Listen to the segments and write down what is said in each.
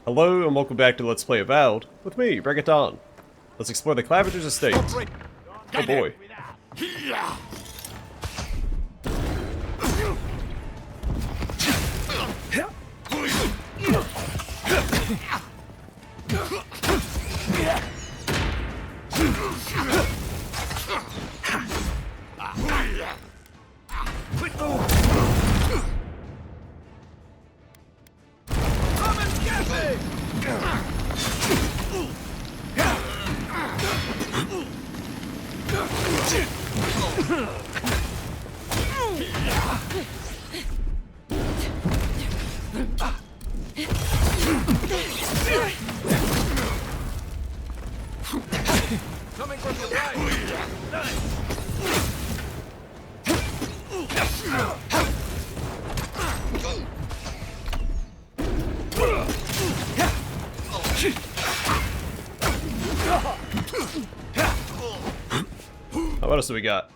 Hello and welcome back to Let's Play Avowed with me, BringItDon. Let's explore the Claviger's estate. Oh boy. Coming from the right. Oh, what else do we got?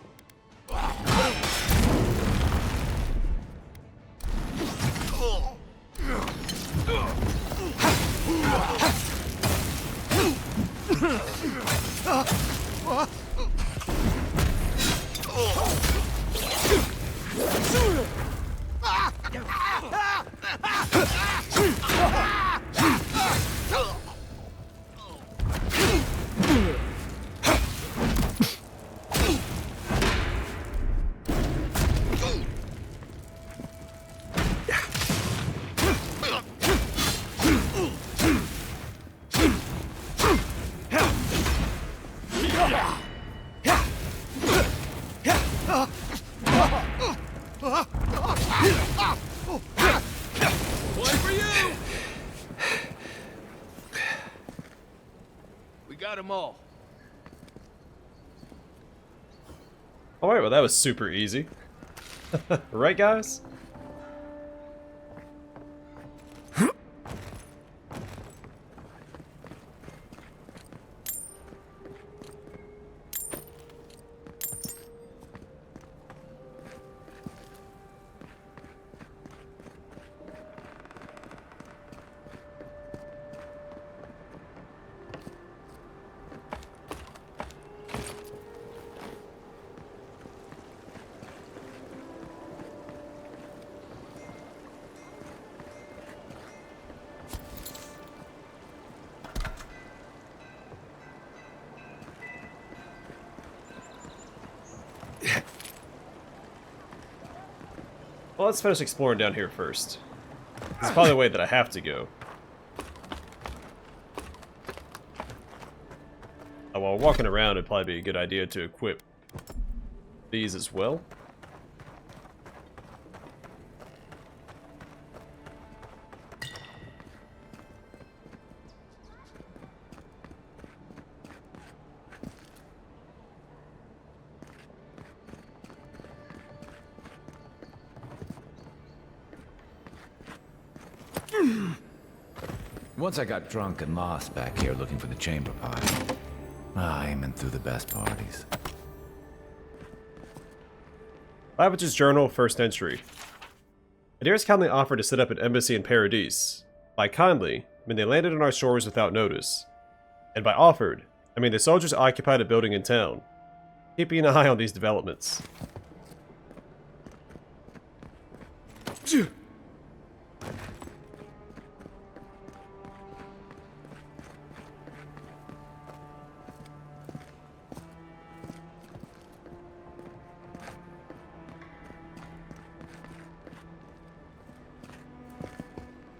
One for you. We got them all. Alright, well that was super easy. Right, guys? Well, let's finish exploring down here first. It's probably the way that I have to go. While walking around, it'd probably be a good idea to equip these as well. Once I got drunk and lost back here looking for the chamber pot. Aiming through the best parties. Claviger's Journal, first entry. Adairs kindly offered to set up an embassy in Paradis. By kindly, I mean they landed on our shores without notice. And by offered, I mean the soldiers occupied a building in town. Keeping an eye on these developments.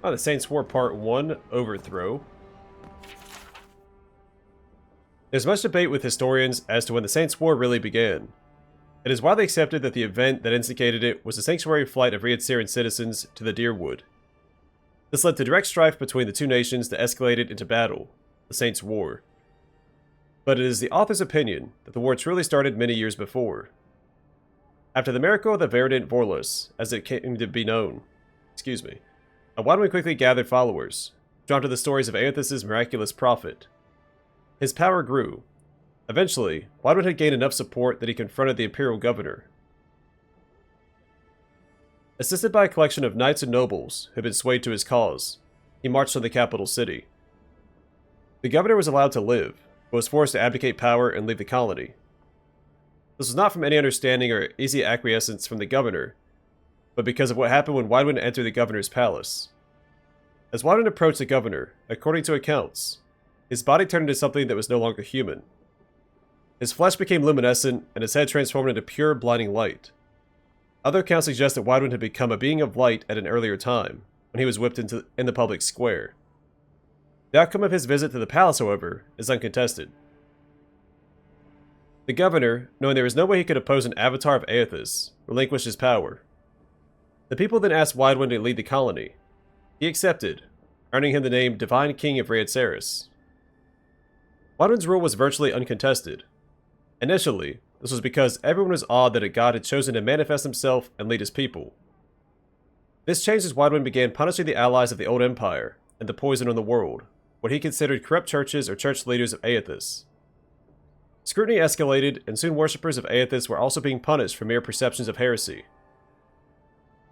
Oh, the Saints War Part 1, Overthrow. There's much debate with historians as to when the Saints War really began. It is widely accepted that the event that instigated it was the sanctuary flight of Syrian citizens to the Deerwood. This led to direct strife between the two nations that escalated into battle, the Saints War. But it is the author's opinion that the war truly started many years before. After the miracle of the Verdant Vorlos, as it came to be known, Wadwin quickly gathered followers, drawn to the stories of Aethys' miraculous prophet. His power grew. Eventually, Wadwin had gained enough support that he confronted the imperial governor. Assisted by a collection of knights and nobles who had been swayed to his cause, he marched to the capital city. The governor was allowed to live, but was forced to abdicate power and leave the colony. This was not from any understanding or easy acquiescence from the governor, but because of what happened when Widewind entered the governor's palace. As Widewind approached the governor, according to accounts, his body turned into something that was no longer human. His flesh became luminescent, and his head transformed into pure, blinding light. Other accounts suggest that Widewind had become a being of light at an earlier time, when he was whipped in the public square. The outcome of his visit to the palace, however, is uncontested. The governor, knowing there was no way he could oppose an avatar of Aethys, relinquished his power. The people then asked Widewind to lead the colony. He accepted, earning him the name Divine King of Riadceris. Widewind's rule was virtually uncontested. Initially, this was because everyone was awed that a god had chosen to manifest himself and lead his people. This changed as Widewind began punishing the allies of the Old Empire and the poison on the world, what he considered corrupt churches or church leaders of Aethys. Scrutiny escalated, and soon worshippers of Aethys were also being punished for mere perceptions of heresy.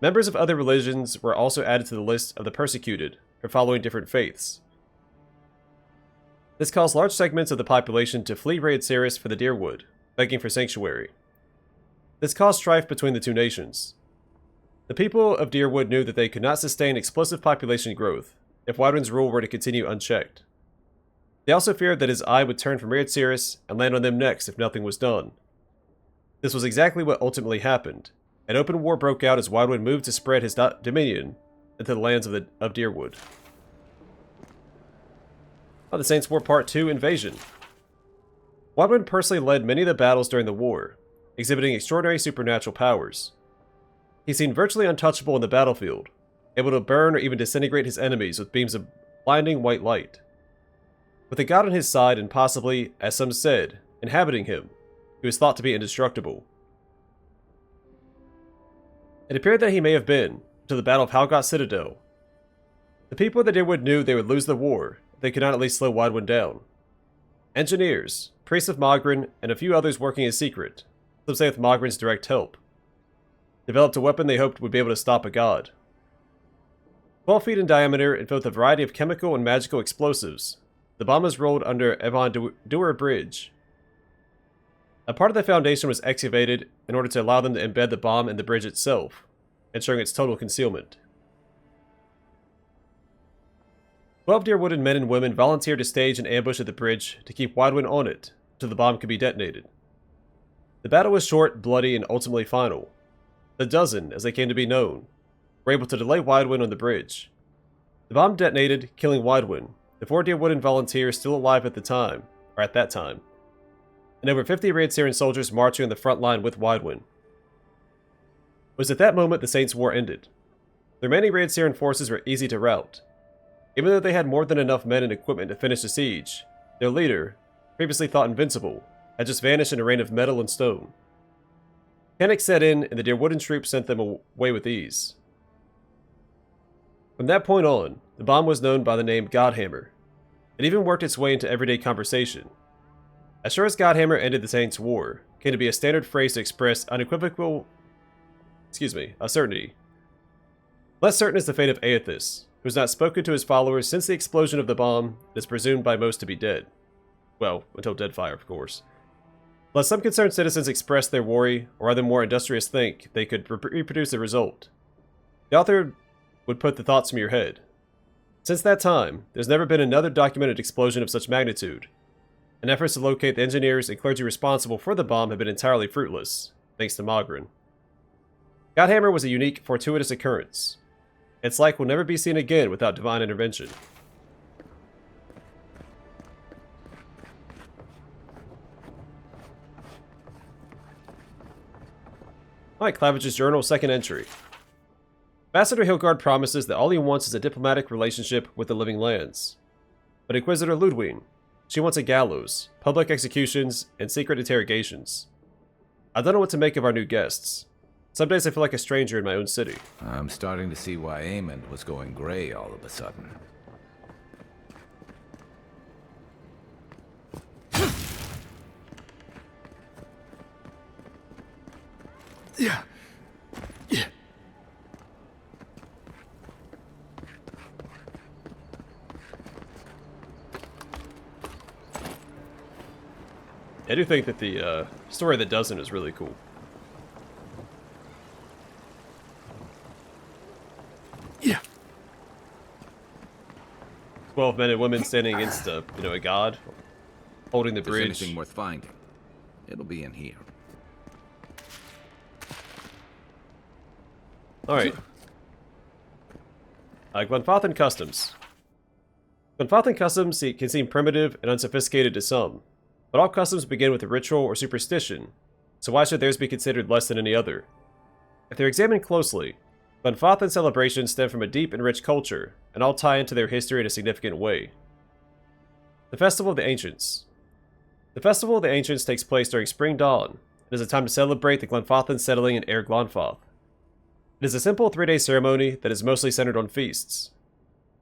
Members of other religions were also added to the list of the persecuted for following different faiths. This caused large segments of the population to flee Riadceris for the Deerwood, begging for sanctuary. This caused strife between the two nations. The people of Deerwood knew that they could not sustain explosive population growth if Widewind's rule were to continue unchecked. They also feared that his eye would turn from Riadceris and land on them next if nothing was done. This was exactly what ultimately happened. An open war broke out as Widewind moved to spread his dominion into the lands of Deerwood. The Saints' War Part 2 Invasion. Widewind personally led many of the battles during the war, exhibiting extraordinary supernatural powers. He seemed virtually untouchable in the battlefield, able to burn or even disintegrate his enemies with beams of blinding white light. With a god on his side and possibly, as some said, inhabiting him, he was thought to be indestructible. It appeared that he may have been, until the Battle of Halgot Citadel. The people of the Deerwood knew they would lose the war if they could not at least slow Widewind down. Engineers, priests of Mogren, and a few others working in secret, some say with Mogren's direct help, developed a weapon they hoped would be able to stop a god. 12 feet in diameter and filled with a variety of chemical and magical explosives, the bomb was rolled under Avowed Bridge. A part of the foundation was excavated in order to allow them to embed the bomb in the bridge itself, ensuring its total concealment. 12 Deerwooded men and women volunteered to stage an ambush at the bridge to keep Widewind on it until the bomb could be detonated. The battle was short, bloody, and ultimately final. The Dozen, as they came to be known, were able to delay Widewind on the bridge. The bomb detonated, killing Widewind, the 4 Deerwooden volunteers still alive at that time, and over 50 Riadceran soldiers marching on the front line with Widewind. It was at that moment the Saints' War ended. The remaining Riadceran forces were easy to rout. Even though they had more than enough men and equipment to finish the siege, their leader, previously thought invincible, had just vanished in a rain of metal and stone. Panic set in, and the Deerwooden troops sent them away with ease. From that point on, the bomb was known by the name Godhammer. It even worked its way into everyday conversation. As sure as Godhammer ended the Saints' War, came to be a standard phrase to express unequivocal certainty. Less certain is the fate of Aethys, who has not spoken to his followers since the explosion of the bomb and is presumed by most to be dead. Well, until Deadfire, of course. Plus, some concerned citizens expressed their worry, or other more industrious think they could reproduce the result. The author would put the thoughts from your head. Since that time, there's never been another documented explosion of such magnitude, and efforts to locate the engineers and clergy responsible for the bomb have been entirely fruitless, thanks to Mogren. Godhammer was a unique, fortuitous occurrence. Its like will never be seen again without divine intervention. Alright, Claviger's Journal, second entry. Ambassador Hilgard promises that all he wants is a diplomatic relationship with the Living Lands. But Inquisitor Ludwig, she wants a gallows, public executions, and secret interrogations. I don't know what to make of our new guests. Some days I feel like a stranger in my own city. I'm starting to see why Eamund was going gray all of a sudden. Yeah. I do think that the story that doesn't is really cool. Yeah. 12 men and women standing against a god, holding the If there's bridge. anything worth finding, it'll be in here. Alright. Glanfathan Customs. Glanfathan customs can seem primitive and unsophisticated to some, but all customs begin with a ritual or superstition, so why should theirs be considered less than any other? If they're examined closely, Glanfathan celebrations stem from a deep and rich culture, and all tie into their history in a significant way. The Festival of the Ancients. The Festival of the Ancients takes place during spring dawn, and is a time to celebrate the Glanfathan settling in Air Glanfath. It is a simple 3-day ceremony that is mostly centered on feasts.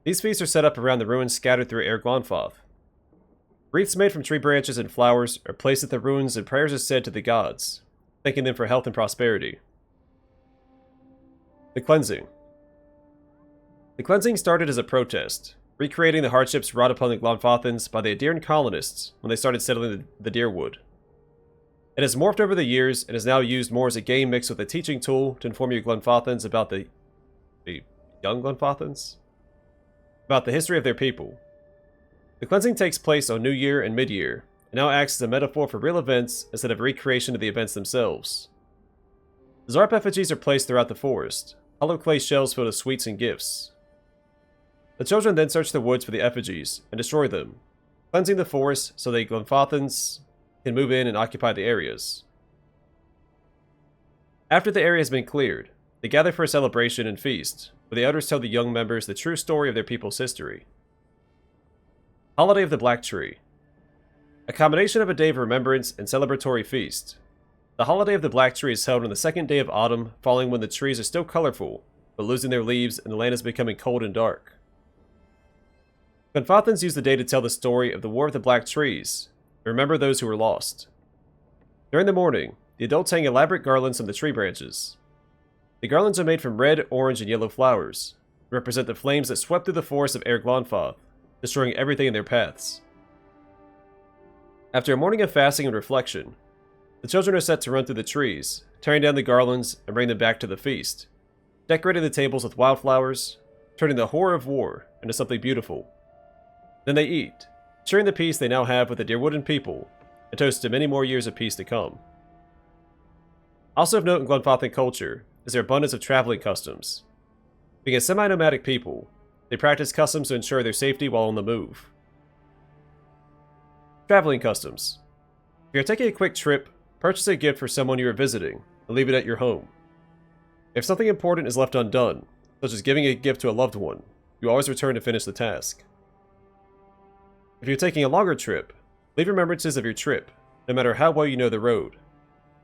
These feasts are set up around the ruins scattered through Air Glanfath. Wreaths made from tree branches and flowers are placed at the ruins and prayers are said to the gods, thanking them for health and prosperity. The Cleansing. The Cleansing started as a protest, recreating the hardships wrought upon the Glanfathans by the Aedirn colonists when they started settling the Deerwood. It has morphed over the years and is now used more as a game mixed with a teaching tool to inform you Glanfathans about the young Glanfathans? About the history of their people. The cleansing takes place on New Year and Mid-Year, and now acts as a metaphor for real events instead of a recreation of the events themselves. Zarp effigies are placed throughout the forest, hollow clay shells filled with sweets and gifts. The children then search the woods for the effigies and destroy them, cleansing the forest so the Glanfathans can move in and occupy the areas. After the area has been cleared, they gather for a celebration and feast, where the elders tell the young members the true story of their people's history. Holiday of the Black Tree. A combination of a day of remembrance and celebratory feast. The Holiday of the Black Tree is held on the second day of autumn, falling when the trees are still colorful, but losing their leaves and the land is becoming cold and dark. Glanfathans use the day to tell the story of the War of the Black Trees, and remember those who were lost. During the morning, the adults hang elaborate garlands from the tree branches. The garlands are made from red, orange, and yellow flowers, and represent the flames that swept through the forest of Air Glanfath, destroying everything in their paths. After a morning of fasting and reflection, the children are set to run through the trees, tearing down the garlands and bring them back to the feast, decorating the tables with wildflowers, turning the horror of war into something beautiful. Then they eat, sharing the peace they now have with the Deerwooden people, and toast to many more years of peace to come. Also of note in Glanfathan culture is their abundance of traveling customs. Being a semi-nomadic people, they practice customs to ensure their safety while on the move. Traveling customs. If you're taking a quick trip, purchase a gift for someone you are visiting, and leave it at your home. If something important is left undone, such as giving a gift to a loved one, you always return to finish the task. If you're taking a longer trip, leave remembrances of your trip, no matter how well you know the road.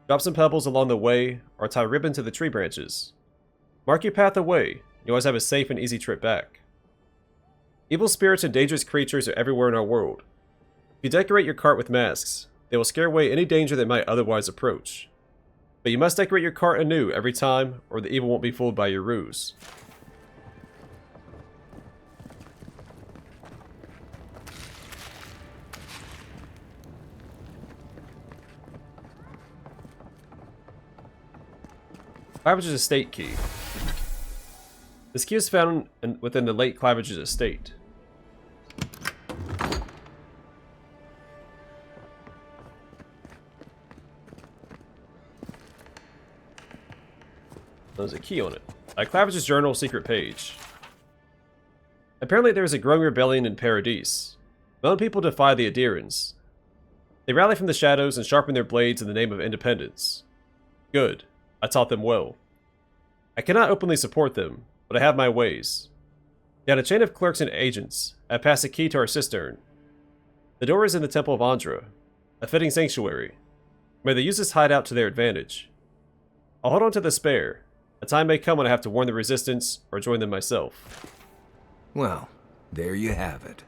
Drop some pebbles along the way, or tie ribbon to the tree branches. Mark your path away, you always have a safe and easy trip back. Evil spirits and dangerous creatures are everywhere in our world. If you decorate your cart with masks, they will scare away any danger that might otherwise approach. But you must decorate your cart anew every time, or the evil won't be fooled by your ruse. Claviger's estate key. This key is found within the late Claviger's estate. There's a key on it. Claviger's journal secret page. Apparently there is a growing rebellion in Paradis. My own people defy the Aedirns. They rally from the shadows and sharpen their blades in the name of independence. Good. I taught them well. I cannot openly support them, but I have my ways. Down a chain of clerks and agents, I pass a key to our cistern. The door is in the Temple of Andra, a fitting sanctuary. May they use this hideout to their advantage. I'll hold on to the spare. A time may come when I have to warn the resistance or join them myself. Well, there you have it.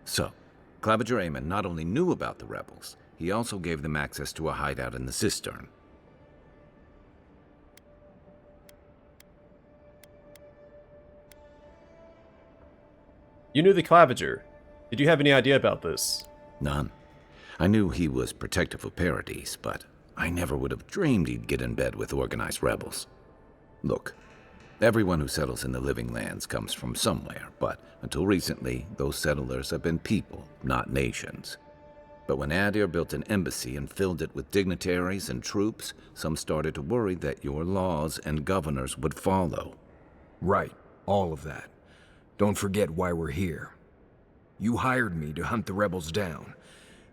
So, Claviger Eamund not only knew about the rebels, he also gave them access to a hideout in the cistern. You knew the Claviger. Did you have any idea about this? None. I knew he was protective of Paradis, but I never would have dreamed he'd get in bed with organized rebels. Look, everyone who settles in the Living Lands comes from somewhere, but until recently, those settlers have been people, not nations. But when Adir built an embassy and filled it with dignitaries and troops, some started to worry that your laws and governors would follow. Right, all of that. Don't forget why we're here. You hired me to hunt the rebels down,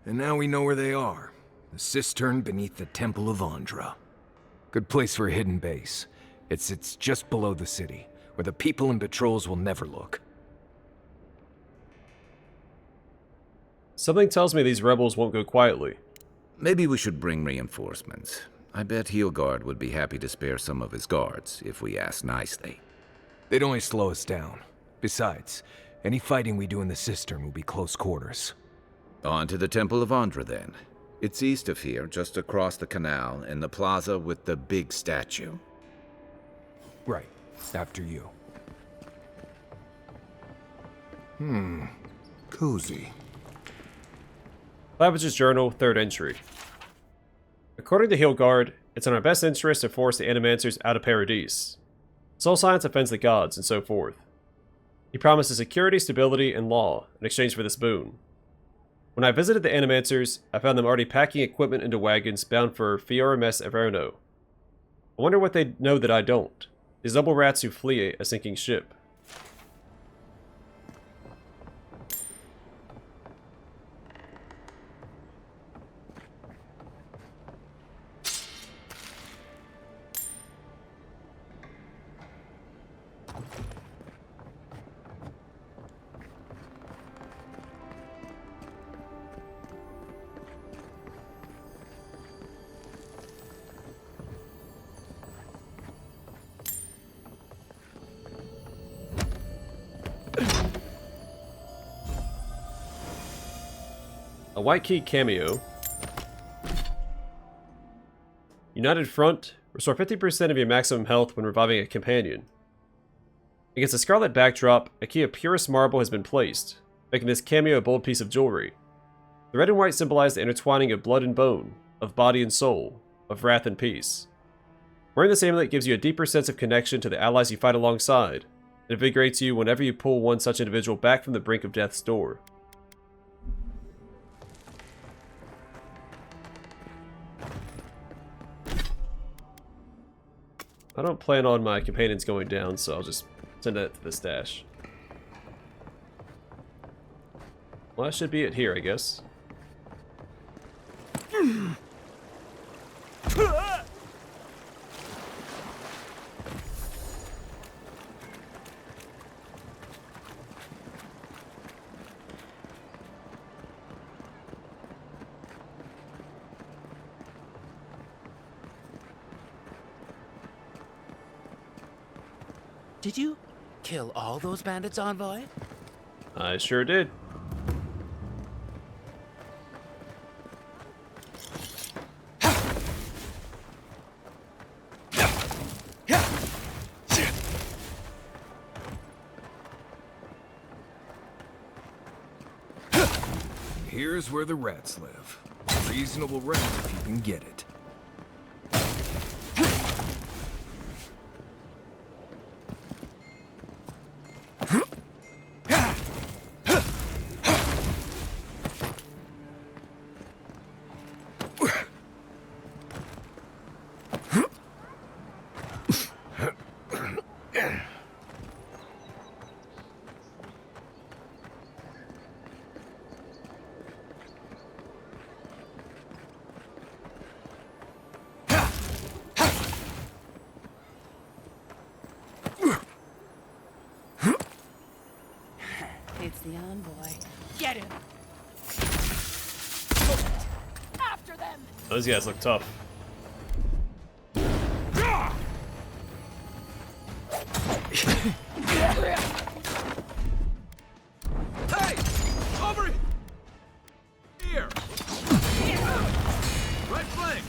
and now we know where they are. The cistern beneath the Temple of Andra. Good place for a hidden base. It sits just below the city, where the people and patrols will never look. Something tells me these rebels won't go quietly. Maybe we should bring reinforcements. I bet Heelguard would be happy to spare some of his guards, if we ask nicely. They'd only slow us down. Besides, any fighting we do in the cistern will be close quarters. On to the Temple of Andra, then. It's east of here, just across the canal, in the plaza with the big statue. Right, after you. Cozy. Claviger's Journal, 3rd entry. According to Heelguard, it's in our best interest to force the Animancers out of Paradis. Soul science offends the gods, and so forth. He promises security, stability, and law in exchange for this boon. When I visited the Animancers, I found them already packing equipment into wagons bound for Fiora Mess Averno. I wonder what they know that I don't. These double rats who flee a sinking ship. A white key cameo. United Front. Restore 50% of your maximum health when reviving a companion. Against a scarlet backdrop, a key of purest marble has been placed, making this cameo a bold piece of jewelry. The red and white symbolize the intertwining of blood and bone, of body and soul, of wrath and peace. Wearing this amulet gives you a deeper sense of connection to the allies you fight alongside. It invigorates you whenever you pull one such individual back from the brink of death's door. I don't plan on my companions going down, so I'll just send that to the stash. Well, that should be it here, I guess. Did you kill all those bandits, Envoy? I sure did. Here's where the rats live. Reasonable rent if you can get it. It's the envoy. Get him! After them! Those guys look tough. Hey! Over here! Right flank!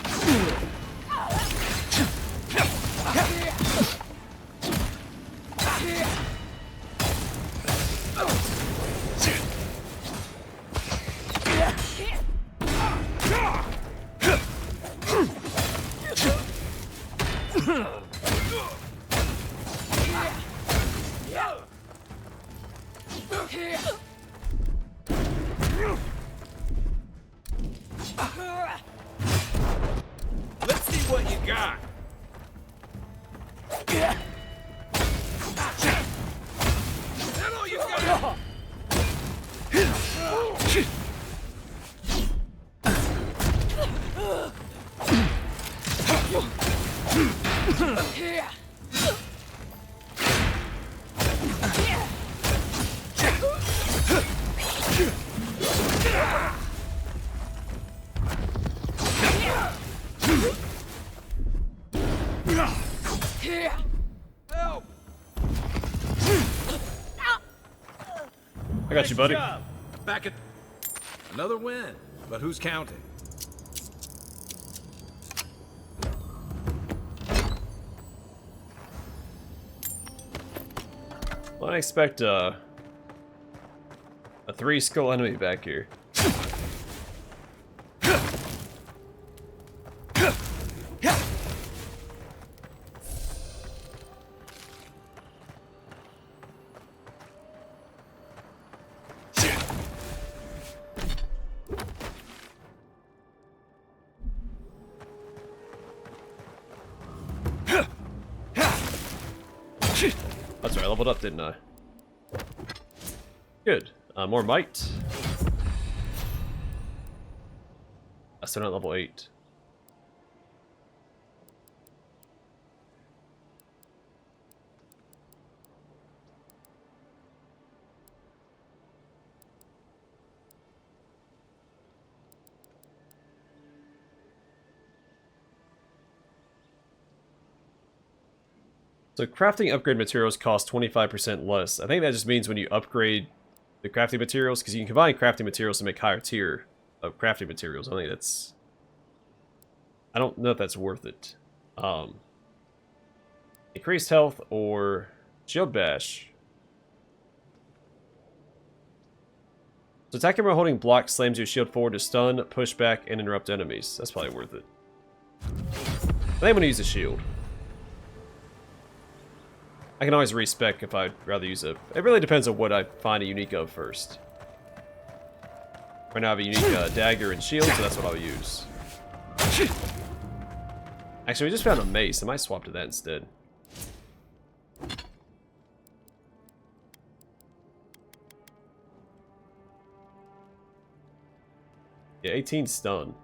got? That all you got? Help! I got you, buddy. Job. Back at Another win, but who's counting? Well, I expect a 3-skull enemy back here. That's right, I leveled up, didn't I? Good. More might. I'm still not level 8. So crafting upgrade materials cost 25% less. I think that just means when you upgrade the crafting materials, because you can combine crafting materials to make higher tier of crafting materials. I think that's... I don't know if that's worth it. Increased health or shield bash. So attacking while holding block slams your shield forward to stun, push back, and interrupt enemies. That's probably worth it. I think I'm going to use a shield. I can always respec if I'd rather use a... It really depends on what I find a unique of first. Right now I have a unique dagger and shield, so that's what I'll use. Actually, we just found a mace. I might swap to that instead. Yeah, 18 stun.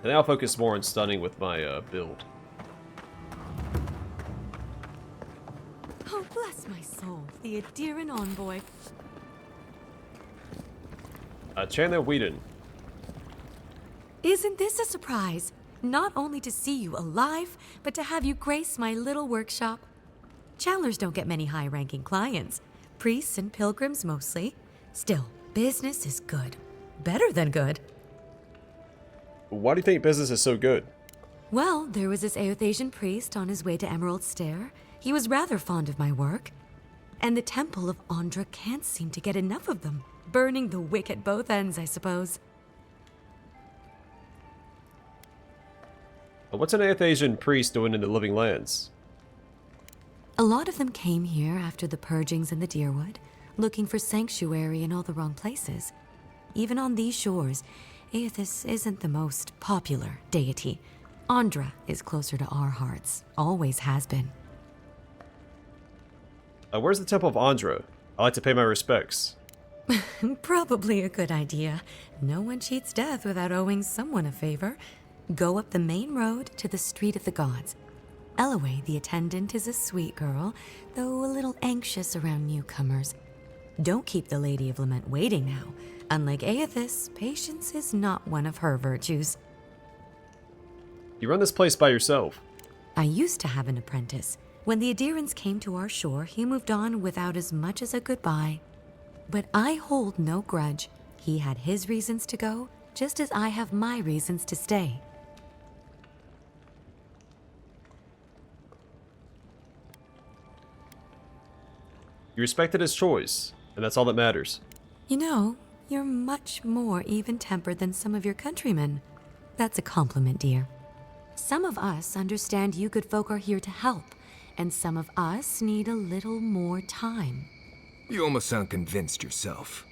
And then I'll focus more on stunning with my build. Oh, bless my soul, the adherent envoy. Chandler Whedon. Isn't this a surprise? Not only to see you alive, but to have you grace my little workshop. Chandlers don't get many high-ranking clients. Priests and pilgrims mostly. Still, business is good. Better than good. Why do you think business is so good? Well, there was this Eothasian priest on his way to Emerald Stair. He was rather fond of my work. And the Temple of Andra can't seem to get enough of them. Burning the wick at both ends, I suppose. What's an Eothasian priest doing in the Living Lands? A lot of them came here after the purgings in the Deerwood, looking for sanctuary in all the wrong places. Even on these shores, Eothas isn't the most popular deity. Andra is closer to our hearts, always has been. Where's the Temple of Andra? I like to pay my respects. Probably a good idea. No one cheats death without owing someone a favor. Go up the main road to the Street of the Gods. Eloy, the attendant, is a sweet girl, though a little anxious around newcomers. Don't keep the Lady of Lament waiting now. Unlike Eothas, patience is not one of her virtues. You run this place by yourself. I used to have an apprentice. When the Adherents came to our shore, he moved on without as much as a goodbye. But I hold no grudge. He had his reasons to go, just as I have my reasons to stay. You respected his choice, and that's all that matters. You know, you're much more even-tempered than some of your countrymen. That's a compliment, dear. Some of us understand you good folk are here to help, and some of us need a little more time. You almost sound convinced yourself.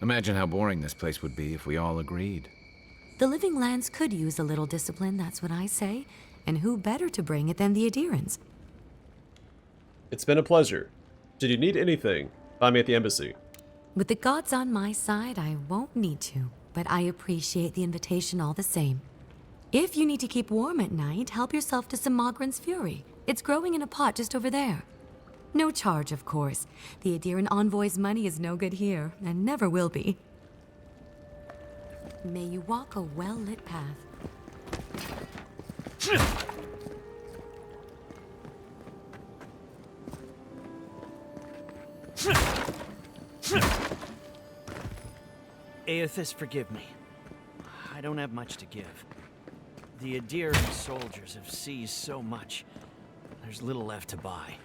Imagine how boring this place would be if we all agreed. The living lands could use a little discipline, that's what I say. And who better to bring it than the Adherents? It's been a pleasure. Did you need anything? Find me at the embassy. With the gods on my side, I won't need to, but I appreciate the invitation all the same. If you need to keep warm at night, help yourself to some Mogren's Fury. It's growing in a pot just over there. No charge, of course. The Adherent envoy's money is no good here, and never will be. May you walk a well-lit path. Aethys, forgive me. I don't have much to give. The Adherent soldiers have seized so much, there's little left to buy.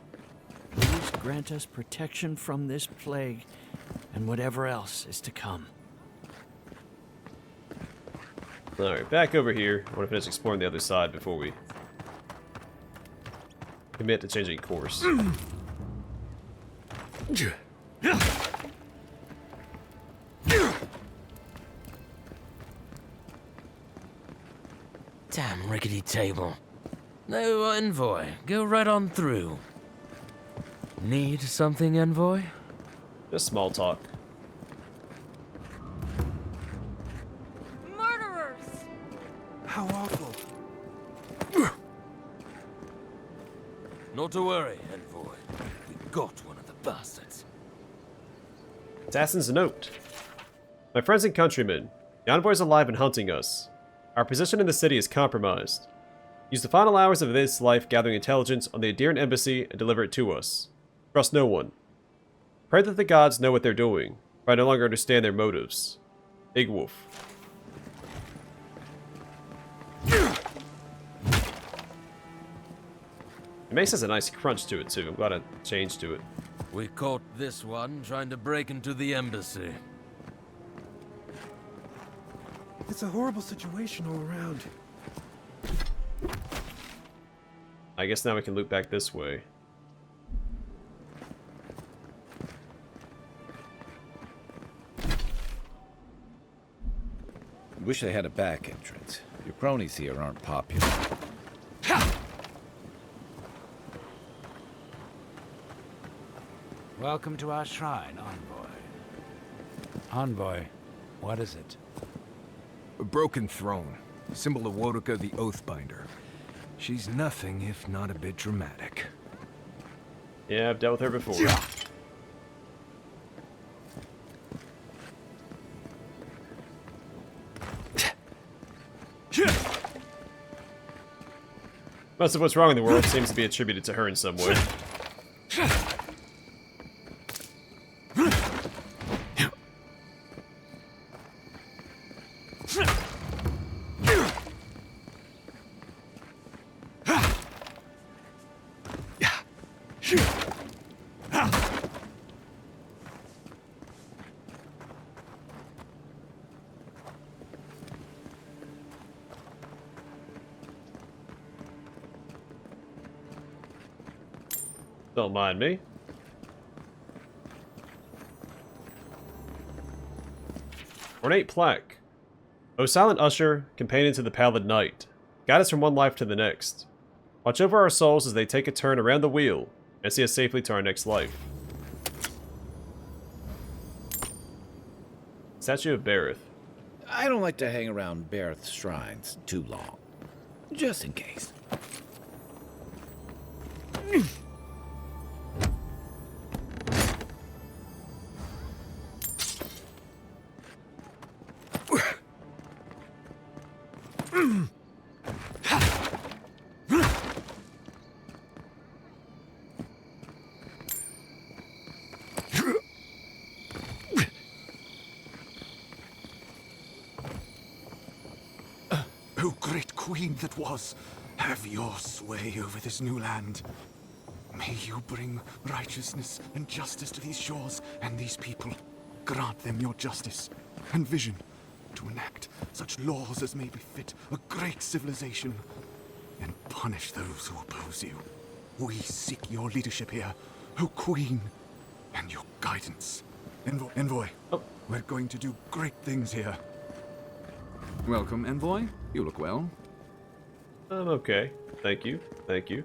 Please grant us protection from this plague and whatever else is to come. Alright, back over here. I want to finish exploring the other side before we commit to changing course. Damn rickety table. No, envoy. Go right on through. Need something, envoy? Just small talk. Murderers! How awful. Not to worry, envoy. We got one of the bastards. Assassin's Note. My friends and countrymen, the envoy is alive and hunting us. Our position in the city is compromised. Use the final hours of this life gathering intelligence on the Adherent embassy and deliver it to us. Trust no one. Pray that the gods know what they're doing, for I no longer understand their motives. Big Wolf. It makes us a nice crunch to it too. I'm glad I changed to it. We caught this one trying to break into the embassy. It's a horrible situation all around. I guess now we can loop back this way. Wish they had a back entrance. Your cronies here aren't popular. Welcome to our shrine, Envoy. Envoy, what is it? A broken throne, symbol of Wodoka the Oathbinder. She's nothing if not a bit dramatic. Yeah, I've dealt with her before. Most of what's wrong in the world seems to be attributed to her in some way. Don't mind me. Ornate plaque. O silent usher, companion to the pallid night, guide us from one life to the next. Watch over our souls as they take a turn around the wheel and see us safely to our next life. Statue of Bareth. I don't like to hang around Bareth's shrines too long. Just in case. O great queen that was, have your sway over this new land. May you bring righteousness and justice to these shores and these people. Grant them your justice and vision to enact such laws as may befit a great civilization. and punish those who oppose you. We seek your leadership here, O Queen, and your guidance. Envoy, Oh. we're going to do great things here. Welcome, Envoy. You look well. I'm okay. Thank you. Thank you.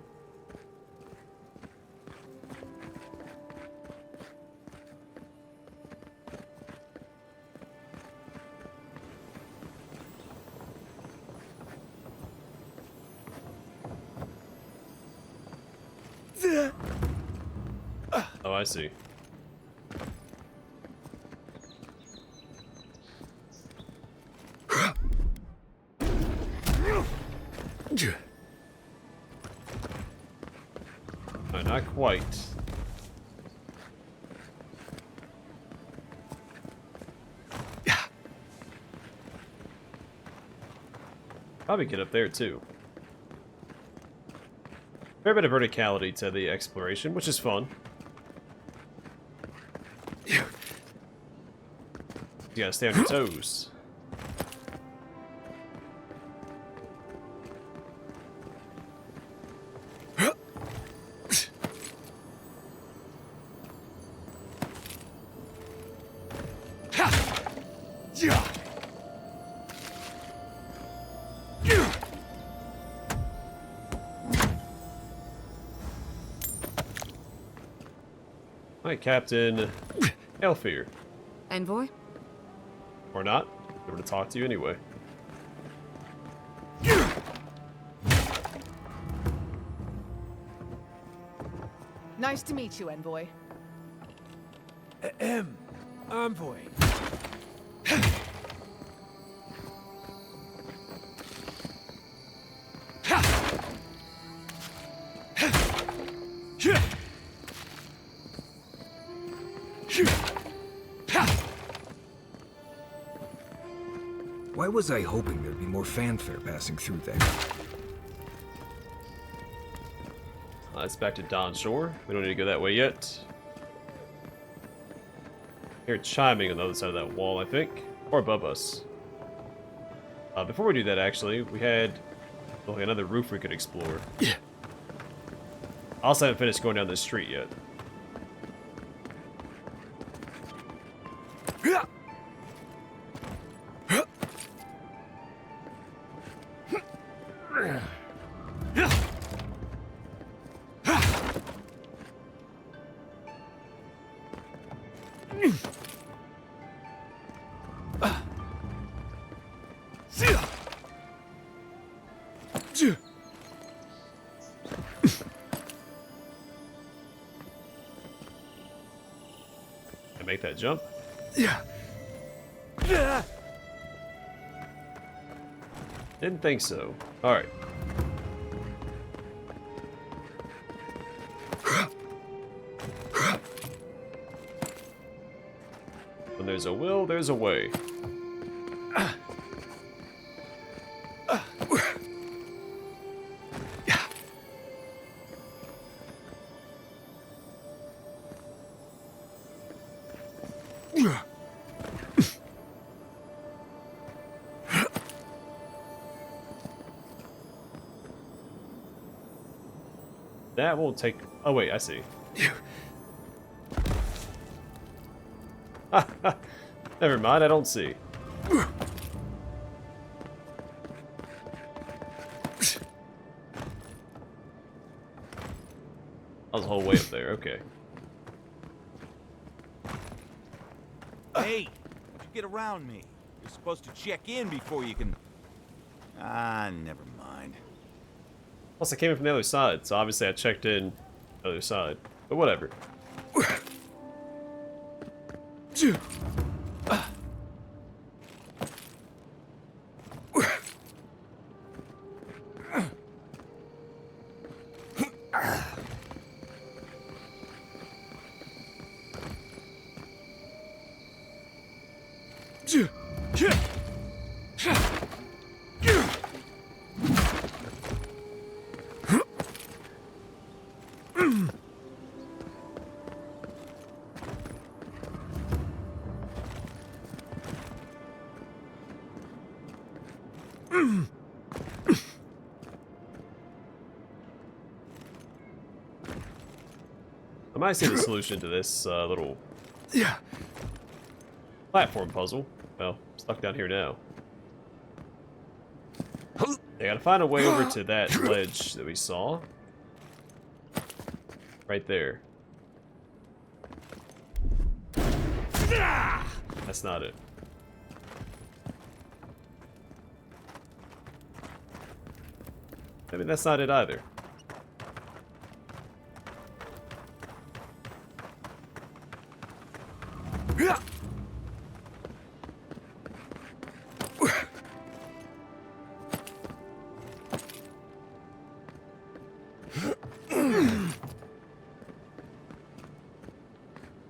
Oh, I see. No, not quite. Probably get up there too. Fair bit of verticality to the exploration, which is fun. You gotta stay on your toes. Hi, Captain Elfir. Envoy? Or not. They were to talk to you anyway. Nice to meet you, Envoy. Envoy. Why was I hoping there'd be more fanfare passing through there? It's back to Dawn Shore. We don't need to go that way yet. Hear chiming on the other side of that wall, I think. Or above us. Before we do that, actually, we had another roof we could explore. Yeah. I also haven't finished going down this street yet. I make that jump? Yeah. Didn't think so. Alright. When there's a will, there's a way. That won't take... Oh, wait, I see. Never mind, I don't see. I was the whole way up there, okay. Hey, you get around me. You're supposed to check in before you can... Ah, never mind. Plus, I came in from the other side, so obviously I checked in the other side. But whatever. might see the solution to this little platform puzzle. Well, stuck down here now. I gotta find a way over to that ledge that we saw. Right there. That's not it. I mean, that's not it either.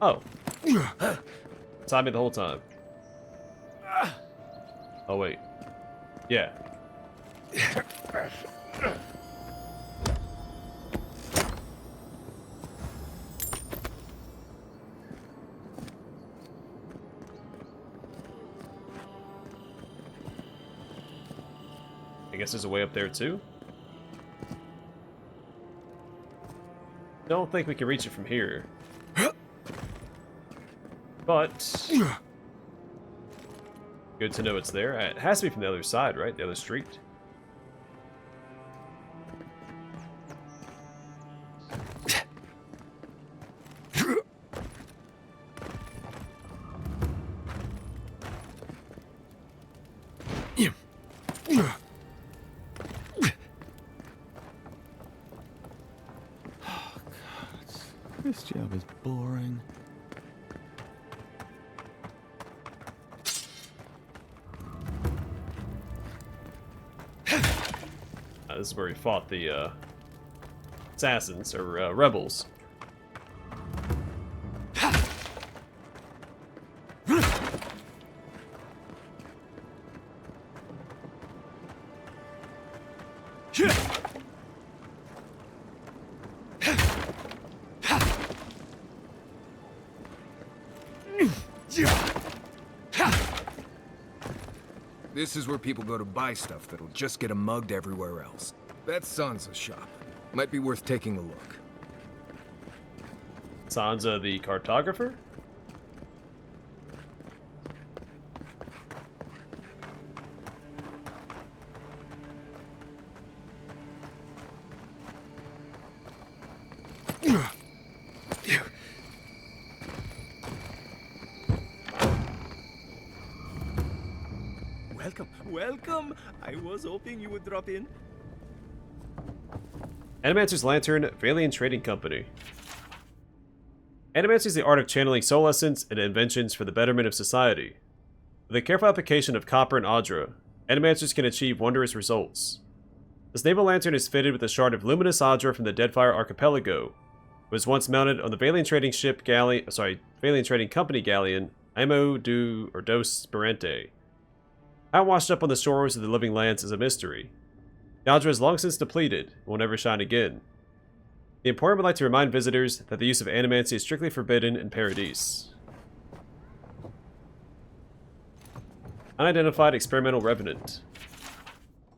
Oh. Tied me the whole time. Oh, wait. Yeah. I guess there's a way up there too. Don't think we can reach it from here. But good to know it's there. It has to be from the other side, right? The other street. This job is boring. This is where we fought the assassins, or rebels. This is where people go to buy stuff that'll just get 'em mugged everywhere else. That's Sansa's shop. Might be worth taking a look. Sansa the cartographer? Welcome! I was hoping you would drop in. Animancer's Lantern, Vailian Trading Company. Animancy is the art of channeling soul essence and inventions for the betterment of society. With a careful application of copper and adra, Animancers can achieve wondrous results. This naval lantern is fitted with a shard of luminous adra from the Deadfire Archipelago. It was once mounted on the Vailian Vailian Trading Company galleon, Amo dos Berente. How washed up on the shores of the living lands is a mystery. The adra is long since depleted and will never shine again. The Emporium would like to remind visitors that the use of animancy is strictly forbidden in Paradis. Unidentified Experimental Revenant.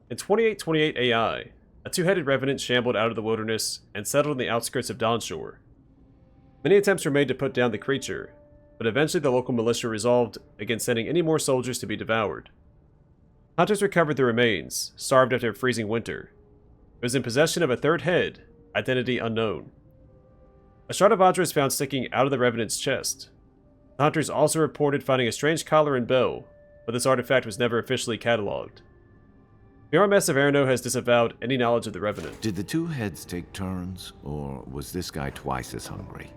In 2828 AI, a two-headed revenant shambled out of the wilderness and settled on the outskirts of Dawnshore. Many attempts were made to put down the creature, but eventually the local militia resolved against sending any more soldiers to be devoured. Hunters recovered the remains, starved after a freezing winter. It was in possession of a third head, identity unknown. A shard of adra is found sticking out of the revenant's chest. The hunters also reported finding a strange collar and bell, but this artifact was never officially catalogued. The RMS of Erno has disavowed any knowledge of the revenant. Did the two heads take turns, or was this guy twice as hungry?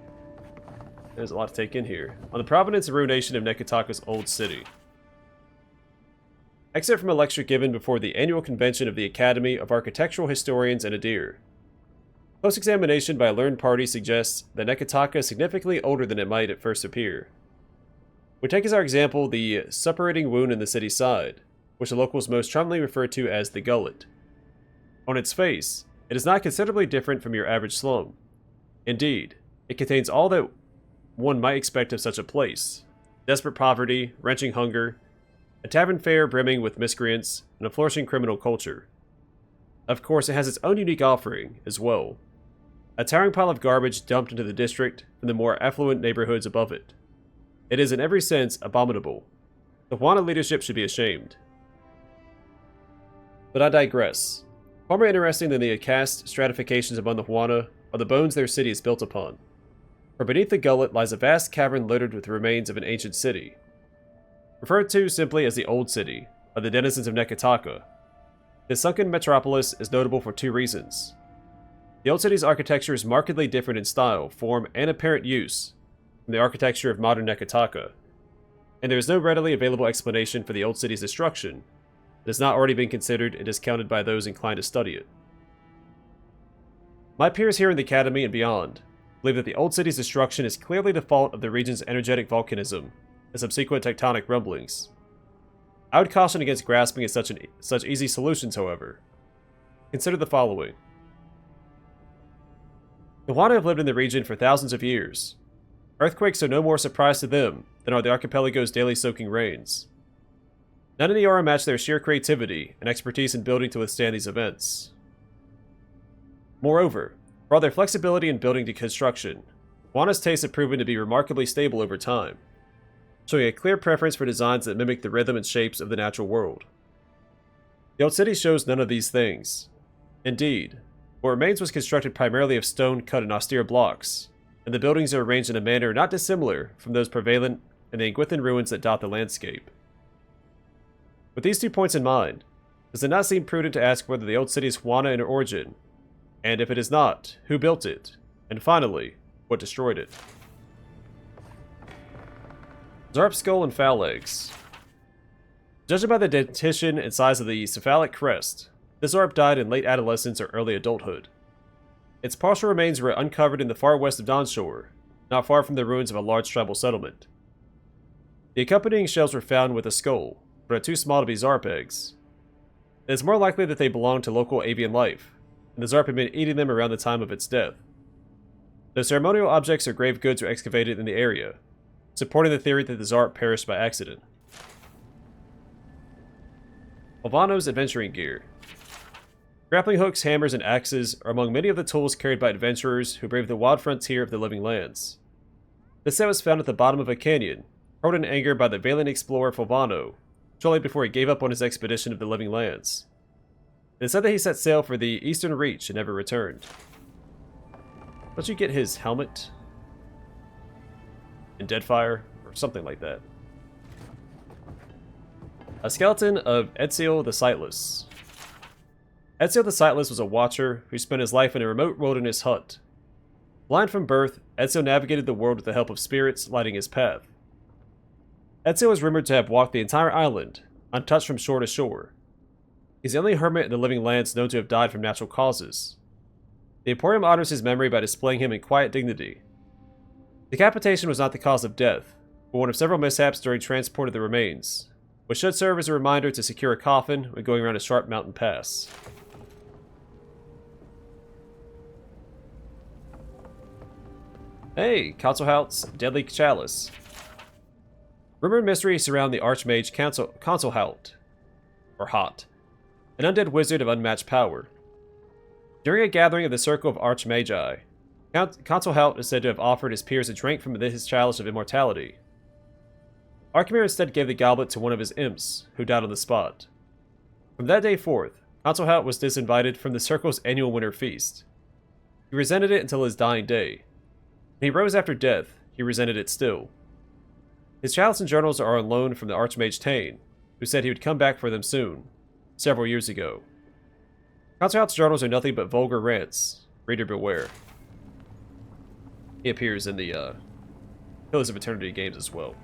There's a lot to take in here. On the provenance and ruination of Neketaka's old city. Excerpt from a lecture given before the annual convention of the Academy of Architectural Historians and Adir. Close examination by a learned party suggests that Neketaka is significantly older than it might at first appear. We take as our example the suppurating wound in the city side, which the locals most charmingly refer to as the gullet. On its face, it is not considerably different from your average slum. Indeed, it contains all that one might expect of such a place: desperate poverty, wrenching hunger, a tavern fare brimming with miscreants, and a flourishing criminal culture. Of course, it has its own unique offering as well. a towering pile of garbage dumped into the district from the more affluent neighborhoods above it. It is in every sense abominable. The Huana leadership should be ashamed. But I digress. Far more interesting than the caste stratifications among the Huana are the bones their city is built upon. For beneath the gullet lies a vast cavern littered with the remains of an ancient city. Referred to simply as the Old City by the denizens of Nekataka, this sunken metropolis is notable for two reasons. The Old City's architecture is markedly different in style, form, and apparent use from the architecture of modern Nekataka, and there is no readily available explanation for the Old City's destruction that has not already been considered and discounted by those inclined to study it. My peers here in the Academy and beyond believe that the Old City's destruction is clearly the fault of the region's energetic volcanism and subsequent tectonic rumblings. I would caution against grasping at such easy solutions, however. Consider the following. The Huana have lived in the region for thousands of years. Earthquakes are no more a surprise to them than are the archipelago's daily soaking rains. None in Eora match their sheer creativity and expertise in building to withstand these events. Moreover, for all their flexibility in building to construction, Huana's tastes have proven to be remarkably stable over time, showing a clear preference for designs that mimic the rhythm and shapes of the natural world. The Old City shows none of these things. Indeed, what remains was constructed primarily of stone cut in austere blocks, and the buildings are arranged in a manner not dissimilar from those prevalent in the Anguithan ruins that dot the landscape. With these 2 points in mind, does it not seem prudent to ask whether the Old City is Huana in origin, and if it is not, who built it, and finally, what destroyed it? Zarp skull and fowl eggs. Judging by the dentition and size of the cephalic crest, this Zarp died in late adolescence or early adulthood. Its partial remains were uncovered in the far west of Dawnshore, not far from the ruins of a large tribal settlement. The accompanying shells were found with a skull, but are too small to be Zarp eggs. It is more likely that they belonged to local avian life, and the Zarp had been eating them around the time of its death. No ceremonial objects or grave goods were excavated in the area, supporting the theory that the Zarp perished by accident. Alvano's adventuring gear. Grappling hooks, hammers, and axes are among many of the tools carried by adventurers who brave the wild frontier of the Living Lands. This set was found at the bottom of a canyon, hurled in anger by the valiant explorer Fulvano, shortly before he gave up on his expedition of the Living Lands. It is said that he set sail for the Eastern Reach and never returned. Don't you get his helmet? In Deadfire, or something like that. A skeleton of Ezio the Sightless. Ezio the Sightless was a watcher who spent his life in a remote wilderness hut. Blind from birth, Ezio navigated the world with the help of spirits lighting his path. Ezio is rumored to have walked the entire island, untouched from shore to shore. He's the only hermit in the Living Lands known to have died from natural causes. The Emporium honors his memory by displaying him in quiet dignity. Decapitation was not the cause of death, but one of several mishaps during transport of the remains, which should serve as a reminder to secure a coffin when going around a sharp mountain pass. Hey, Consulhaut's Deadly Chalice. Rumor and mystery surround the Archmage Consulhaut, or Hot, an undead wizard of unmatched power. During a gathering of the Circle of Archmagi, Consulhaut is said to have offered his peers a drink from his chalice of immortality. Archimere instead gave the goblet to one of his imps, who died on the spot. From that day forth, Consulhaut was disinvited from the Circle's annual winter feast. He resented it until his dying day. When he rose after death, he resented it still. His chalice and journals are on loan from the Archmage Tane, who said he would come back for them soon, several years ago. Consulhaut's journals are nothing but vulgar rants. Reader beware. He appears in the Pillars of Eternity games as well.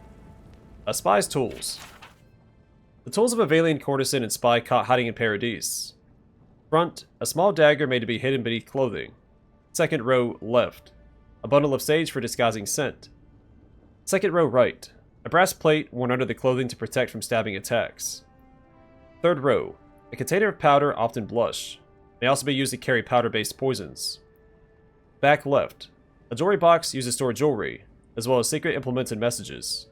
A spy's tools. The tools of a Valian courtesan and spy caught hiding in Paradis. Front, a small dagger made to be hidden beneath clothing. Second row, left. A bundle of sage for disguising scent. Second row, right. A brass plate worn under the clothing to protect from stabbing attacks. Third row, a container of powder, often blush. May also be used to carry powder-based poisons. Back left, a jewelry box used to store jewelry, as well as secret implements and messages.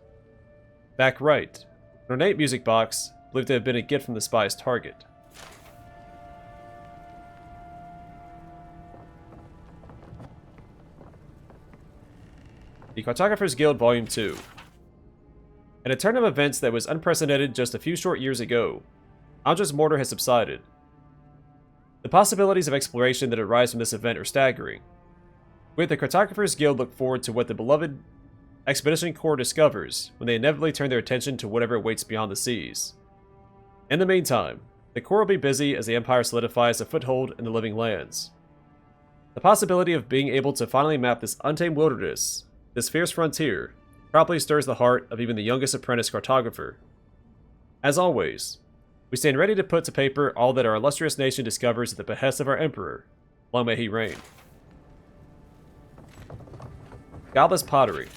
Back right, an ornate music box, believed to have been a gift from the spy's target. The Cartographer's Guild Volume 2. In a turn of events that was unprecedented just a few short years ago, Andra's mortar has subsided. The possibilities of exploration that arise from this event are staggering. With the Cartographer's Guild look forward to what the beloved Expedition Corps discovers when they inevitably turn their attention to whatever awaits beyond the seas. In the meantime, the Corps will be busy as the Empire solidifies a foothold in the living lands. The possibility of being able to finally map this untamed wilderness, this fierce frontier, probably stirs the heart of even the youngest apprentice cartographer. As always, we stand ready to put to paper all that our illustrious nation discovers at the behest of our Emperor. Long may he reign. Godless Pottery.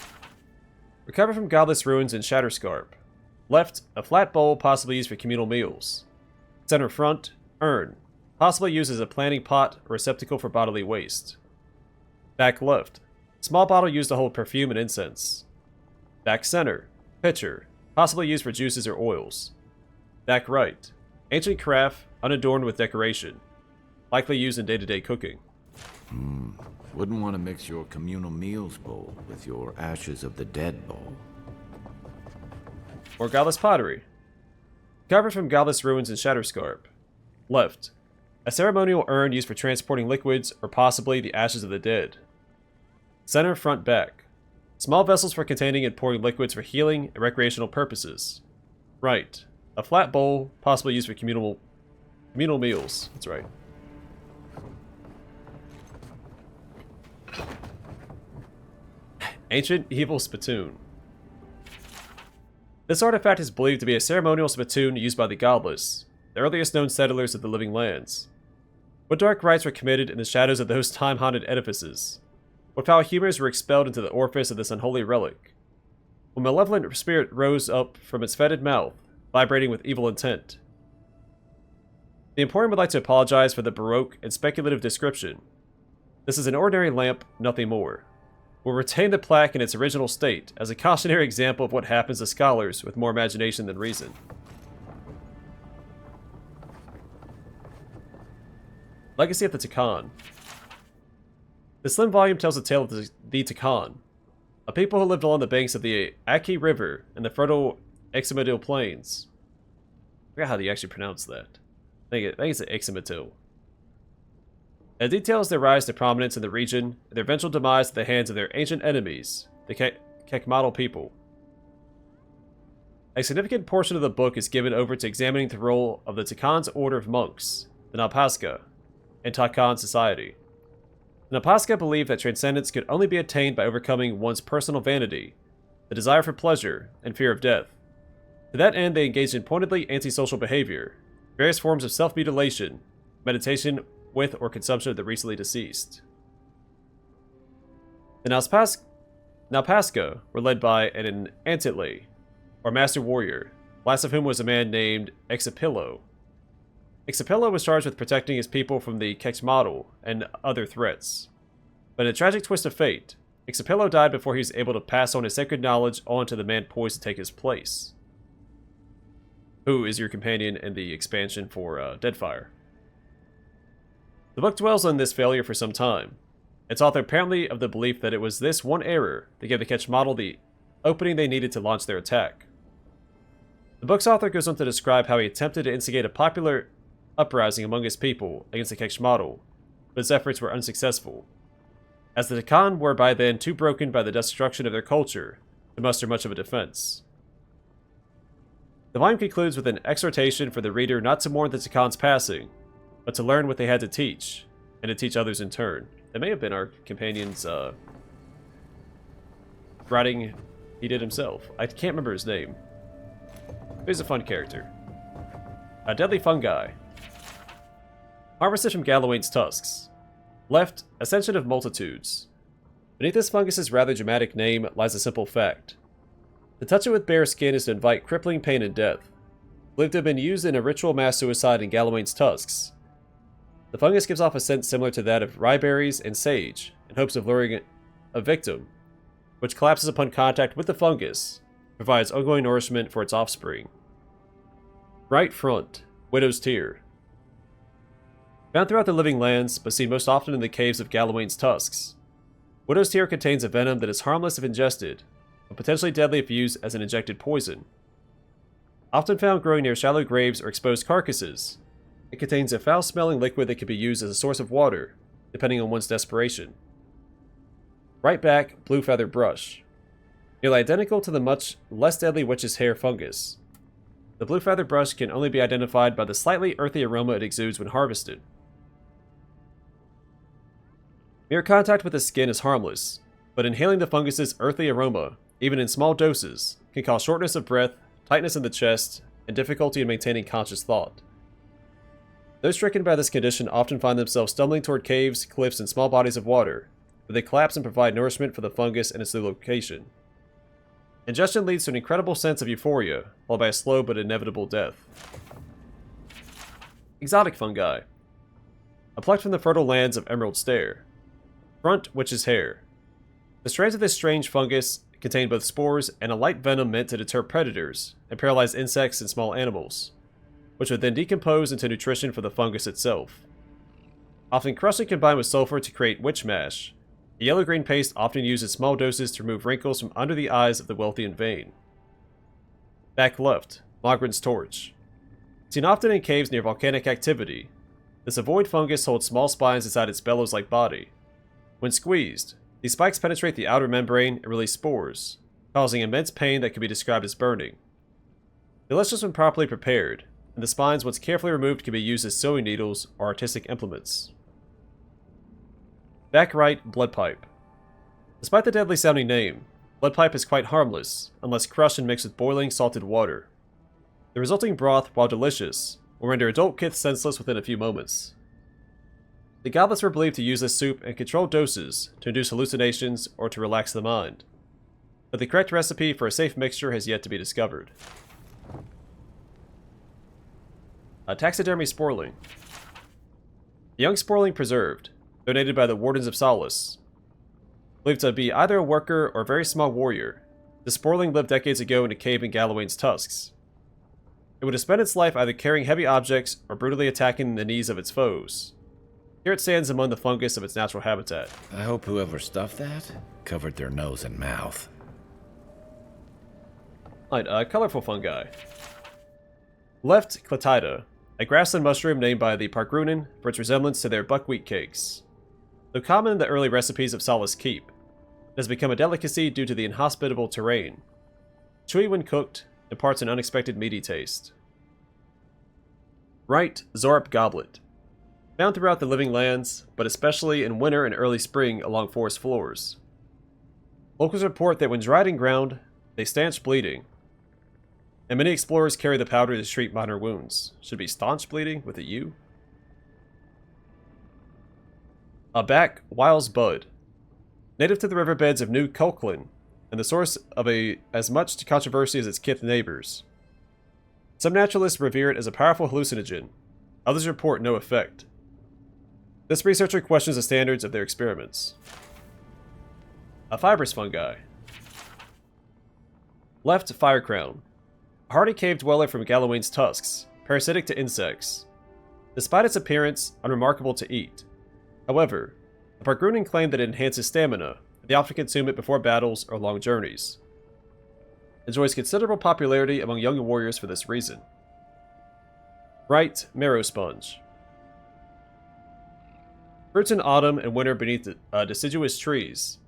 Recover from godless ruins in Shatterscarp. Left, a flat bowl possibly used for communal meals. Center front, urn, possibly used as a planting pot or receptacle for bodily waste. Back left, small bottle used to hold perfume and incense. Back center, pitcher, possibly used for juices or oils. Back right, ancient carafe, unadorned with decoration, likely used in day-to-day cooking. Wouldn't want to mix your communal meals bowl with your ashes of the dead bowl. Or Godless Pottery. Recovered from godless ruins in Shatterscarp. Left, a ceremonial urn used for transporting liquids or possibly the ashes of the dead. Center front back, small vessels for containing and pouring liquids for healing and recreational purposes. Right, a flat bowl possibly used for communal meals. That's right. Ancient Evil Spittoon. This artifact is believed to be a ceremonial spittoon used by the Godless, the earliest known settlers of the Living Lands. What dark rites were committed in the shadows of those time-haunted edifices? What foul humors were expelled into the orifice of this unholy relic? What malevolent spirit rose up from its fetid mouth, vibrating with evil intent? The Emporium would like to apologize for the baroque and speculative description. This is an ordinary lamp, nothing more. We'll retain the plaque in its original state as a cautionary example of what happens to scholars with more imagination than reason. Legacy of the Takan. The slim volume tells the tale of the Takan, a people who lived along the banks of the Aki River in the fertile Exemadil Plains. I forgot how you actually pronounce that. I think it's Exemadil. It details their rise to prominence in the region and their eventual demise at the hands of their ancient enemies, the Kekmadal people. A significant portion of the book is given over to examining the role of the Takan's order of monks, the Napaska, in Takan society. The Napaska believed that transcendence could only be attained by overcoming one's personal vanity, the desire for pleasure, and fear of death. To that end, they engaged in pointedly antisocial behavior, various forms of self-mutilation, meditation with or consumption of the recently deceased. The Napaska were led by an Antitle, or master warrior, last of whom was a man named Exapillo. Exapillo was charged with protecting his people from the Kekmadal and other threats. But in a tragic twist of fate, Exapillo died before he was able to pass on his sacred knowledge on to the man poised to take his place, who is your companion in the expansion for Deadfire. The book dwells on this failure for some time, its author apparently of the belief that it was this one error that gave the Kekmadal the opening they needed to launch their attack. The book's author goes on to describe how he attempted to instigate a popular uprising among his people against the Kekmadal, but his efforts were unsuccessful, as the Takan were by then too broken by the destruction of their culture to muster much of a defense. The volume concludes with an exhortation for the reader not to mourn the Takan's passing, but to learn what they had to teach, and to teach others in turn. That may have been our companion's writing he did himself. I can't remember his name. He's a fun character. A deadly fungi. Harvested from Galawain's tusks. Left, Ascension of Multitudes. Beneath this fungus's rather dramatic name lies a simple fact. To touch it with bare skin is to invite crippling pain and death. Believed to have been used in a ritual mass suicide in Galawain's tusks. The fungus gives off a scent similar to that of ryeberries and sage, in hopes of luring a victim, which collapses upon contact with the fungus, provides ongoing nourishment for its offspring. Right front, Widow's Tear. Found throughout the Living Lands, but seen most often in the caves of Galawain's tusks. Widow's Tear contains a venom that is harmless if ingested, but potentially deadly if used as an injected poison. Often found growing near shallow graves or exposed carcasses, it contains a foul-smelling liquid that can be used as a source of water, depending on one's desperation. Right back, Blue Feather Brush. Nearly identical to the much less deadly Witch's Hair fungus. The Blue Feather Brush can only be identified by the slightly earthy aroma it exudes when harvested. Mere contact with the skin is harmless, but inhaling the fungus's earthy aroma, even in small doses, can cause shortness of breath, tightness in the chest, and difficulty in maintaining conscious thought. Those stricken by this condition often find themselves stumbling toward caves, cliffs, and small bodies of water, where they collapse and provide nourishment for the fungus and its new location. Ingestion leads to an incredible sense of euphoria, followed by a slow but inevitable death. Exotic fungi. Plucked from the fertile lands of Emerald Stair. Front Witch's Hair. The strains of this strange fungus contain both spores and a light venom meant to deter predators and paralyze insects and small animals, which would then decompose into nutrition for the fungus itself. Often crushed and combined with sulfur to create witch mash, a yellow-green paste often used in small doses to remove wrinkles from under the eyes of the wealthy and vain. Back left, Mogren's Torch. Seen often in caves near volcanic activity, this avoid fungus holds small spines inside its bellows-like body. When squeezed, these spikes penetrate the outer membrane and release spores, causing immense pain that can be described as burning. Delicious when properly prepared, and the spines, once carefully removed, can be used as sewing needles or artistic implements. Back right, Bloodpipe. Despite the deadly sounding name, Bloodpipe is quite harmless, unless crushed and mixed with boiling, salted water. The resulting broth, while delicious, will render adult kith senseless within a few moments. The goblets were believed to use this soup in controlled doses to induce hallucinations or to relax the mind, but the correct recipe for a safe mixture has yet to be discovered. A taxidermy sporling. A young sporling preserved, donated by the Wardens of Solace. Believed to be either a worker or a very small warrior, the sporling lived decades ago in a cave in Galawain's tusks. It would have spent its life either carrying heavy objects or brutally attacking the knees of its foes. Here it stands among the fungus of its natural habitat. I hope whoever stuffed that covered their nose and mouth. Right, colorful fungi. Left Cletida, a grassland mushroom named by the Parkrunen for its resemblance to their buckwheat cakes. Though common in the early recipes of Solace Keep, it has become a delicacy due to the inhospitable terrain. Chewy when cooked, imparts an unexpected meaty taste. Right Zorp Goblet. Found throughout the living lands, but especially in winter and early spring along forest floors. Locals report that when dried and ground, they stanch bleeding. And many explorers carry the powder to treat minor wounds. Should be staunch bleeding with a U. A back Wiles Bud. Native to the riverbeds of New Kulklin, and the source of as much controversy as its kith neighbors. Some naturalists revere it as a powerful hallucinogen. Others report no effect. This researcher questions the standards of their experiments. A fibrous fungi. Left Firecrown. A hardy cave dweller from Galawain's tusks, parasitic to insects. Despite its appearance, unremarkable to eat. However, the Parkrunen claim that it enhances stamina, and they often consume it before battles or long journeys. Enjoys considerable popularity among young warriors for this reason. Right Marrow Sponge. Fruits in autumn and winter beneath deciduous trees.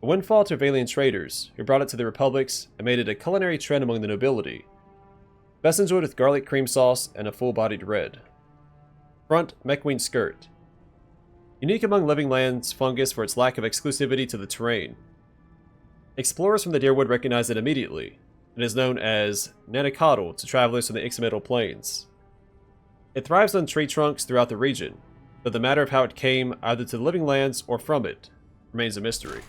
A windfall to Valian traders, who brought it to the republics and made it a culinary trend among the nobility. Best enjoyed with garlic cream sauce and a full-bodied red. Front Mechween Skirt. Unique among living lands fungus for its lack of exclusivity to the terrain. Explorers from the Deerwood recognize it immediately, and is known as Nanacottle to travelers from the Ixamiddle Plains. It thrives on tree trunks throughout the region, though the matter of how it came either to the living lands or from it remains a mystery.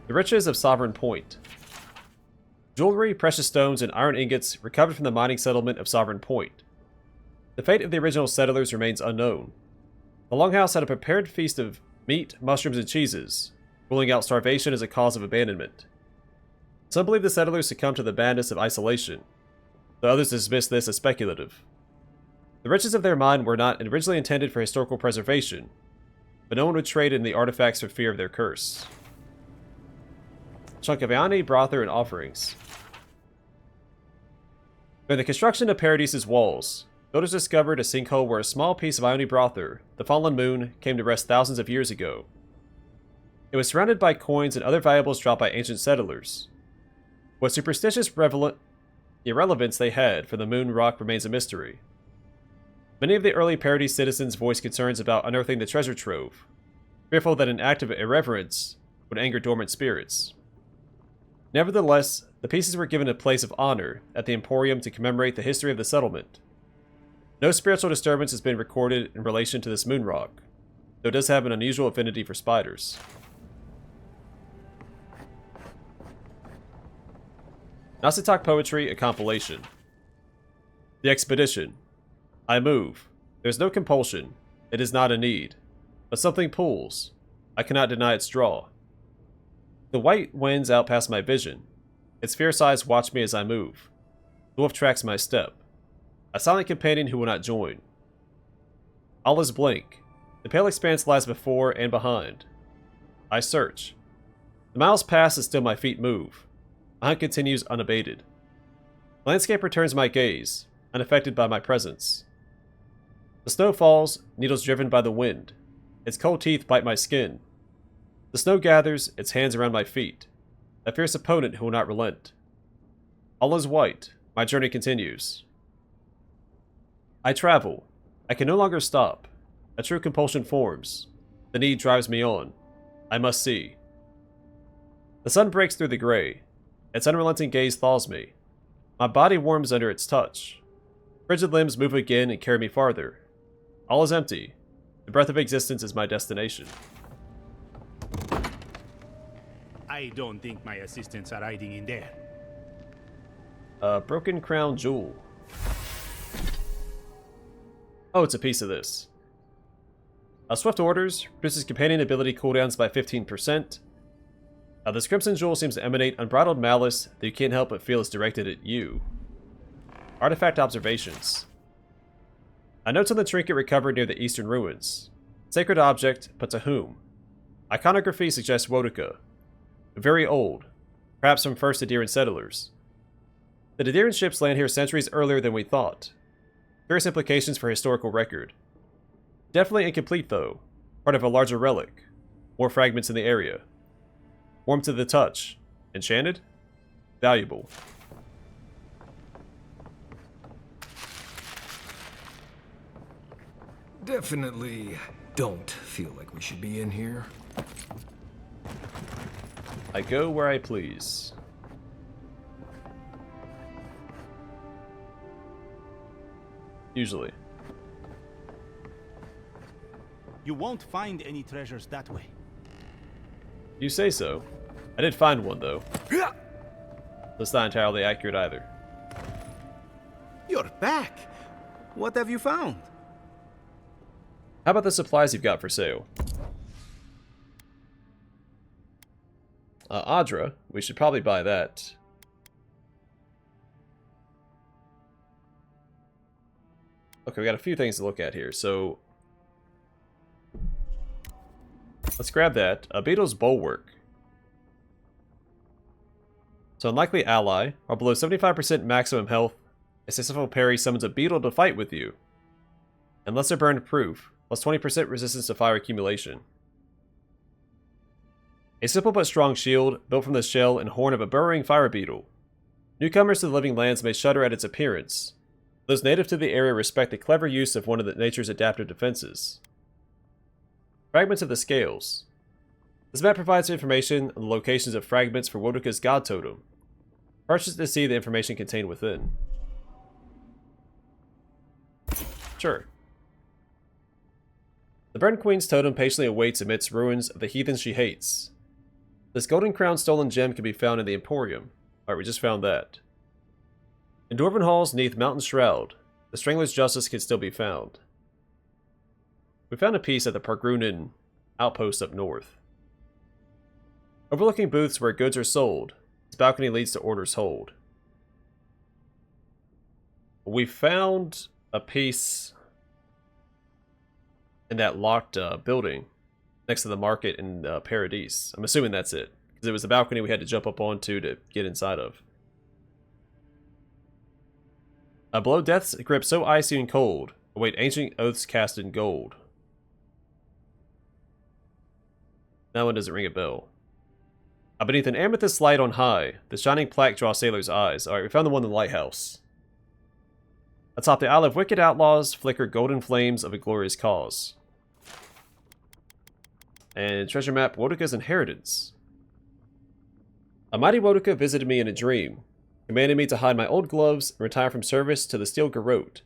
The riches of Sovereign Point. Jewelry, precious stones, and iron ingots recovered from the mining settlement of Sovereign Point. The fate of the original settlers remains unknown. The Longhouse had a prepared feast of meat, mushrooms, and cheeses, ruling out starvation as a cause of abandonment. Some believe the settlers succumbed to the madness of isolation, though others dismiss this as speculative. The riches of their mine were not originally intended for historical preservation. but no one would trade in the artifacts for fear of their curse. Chunk of Iani, Brother, and offerings. During the construction of Paradis' walls, builders discovered a sinkhole where a small piece of Ioni Brother, the fallen moon, came to rest thousands of years ago. It was surrounded by coins and other valuables dropped by ancient settlers. What superstitious irrelevance they had for the moon rock remains a mystery. Many of the early Paradis citizens voiced concerns about unearthing the treasure trove, fearful that an act of irreverence would anger dormant spirits. Nevertheless, the pieces were given a place of honor at the Emporium to commemorate the history of the settlement. No spiritual disturbance has been recorded in relation to this moon rock, though it does have an unusual affinity for spiders. Nasitak Poetry, a compilation. The Expedition. I move. There's no compulsion. It is not a need. But something pulls. I cannot deny its draw. The white winds out past my vision. Its fierce eyes watch me as I move. The wolf tracks my step. A silent companion who will not join. All is blank. The pale expanse lies before and behind. I search. The miles pass and still my feet move. My hunt continues unabated. The landscape returns my gaze, unaffected by my presence. The snow falls, needles driven by the wind. Its cold teeth bite my skin. The snow gathers, its hands around my feet. A fierce opponent who will not relent. All is white. My journey continues. I travel. I can no longer stop. A true compulsion forms. The need drives me on. I must see. The sun breaks through the gray. Its unrelenting gaze thaws me. My body warms under its touch. Frigid limbs move again and carry me farther. All is empty. The breath of existence is my destination. I don't think my assistants are hiding in there. Broken crown jewel. Oh, it's a piece of this. Swift orders reduces companion ability cooldowns by 15%. This crimson jewel seems to emanate unbridled malice that you can't help but feel is directed at you. Artifact observations. Notes on the trinket recovered near the eastern ruins. Sacred object, but to whom? Iconography suggests Wotica. Very old, perhaps from first Adiran settlers. The Adiran ships land here centuries earlier than we thought. Various implications for historical record. Definitely incomplete though, part of a larger relic. More fragments in the area. Warm to the touch. Enchanted? Valuable. Definitely don't feel like we should be in here. I go where I please. Usually. You won't find any treasures that way. You say so. I did find one, though. That's not entirely accurate either. You're back. What have you found? How about the supplies you've got for sale? Adra. We should probably buy that. Okay, we got a few things to look at here, so... let's grab that. Beetle's Bulwark. So unlikely ally, or below 75% maximum health, a successful parry summons a beetle to fight with you. And lesser burn proof, plus 20% resistance to fire accumulation. A simple but strong shield, built from the shell and horn of a burrowing fire beetle. Newcomers to the living lands may shudder at its appearance. Those native to the area respect the clever use of one of nature's adaptive defenses. Fragments of the Scales. This map provides information on the locations of fragments for Wodika's god totem. Purchase to see the information contained within. Sure. The Burn Queen's totem patiently awaits amidst ruins of the heathen she hates. This golden crown stolen gem can be found in the Emporium. Alright, we just found that. In Dwarven halls neath Mountain Shroud, the Strangler's Justice can still be found. We found a piece at the Pargrunin outpost up north. Overlooking booths where goods are sold, this balcony leads to Order's Hold. We found a piece in that locked building. next to the market in Paradis. I'm assuming that's it, because it was the balcony we had to jump up onto to get inside of. Below death's grip so icy and cold, await ancient oaths cast in gold. That one doesn't ring a bell. Beneath an amethyst light on high, the shining plaque draws sailors' eyes. Alright, we found the one in the lighthouse. Atop the Isle of Wicked Outlaws flicker golden flames of a glorious cause. And treasure map, Wodoka's inheritance. A mighty Wodoka visited me in a dream, commanding me to hide my old gloves and retire from service to the steel garrote.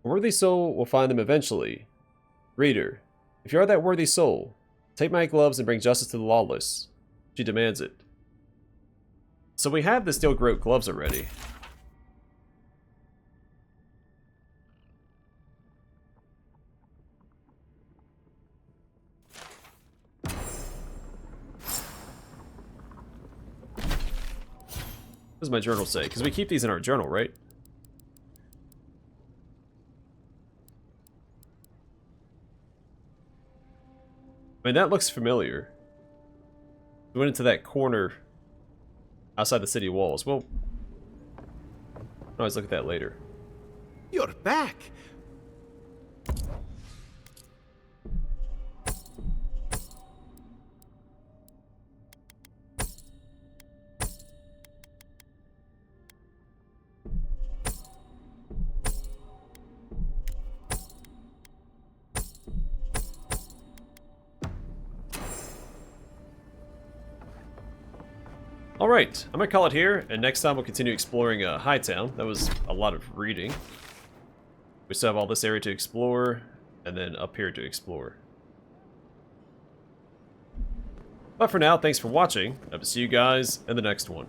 A worthy soul will find them eventually. Reader, if you are that worthy soul, take my gloves and bring justice to the lawless. She demands it. So we have the steel garrote gloves already. What does my journal say? Because we keep these in our journal, right? I mean, that looks familiar. We went into that corner outside the city walls. Well, I'll always look at that later. You're back. Alright, I'm gonna call it here, and next time we'll continue exploring Hightown. That was a lot of reading. We still have all this area to explore, and then up here to explore. But for now, thanks for watching. I hope to see you guys in the next one.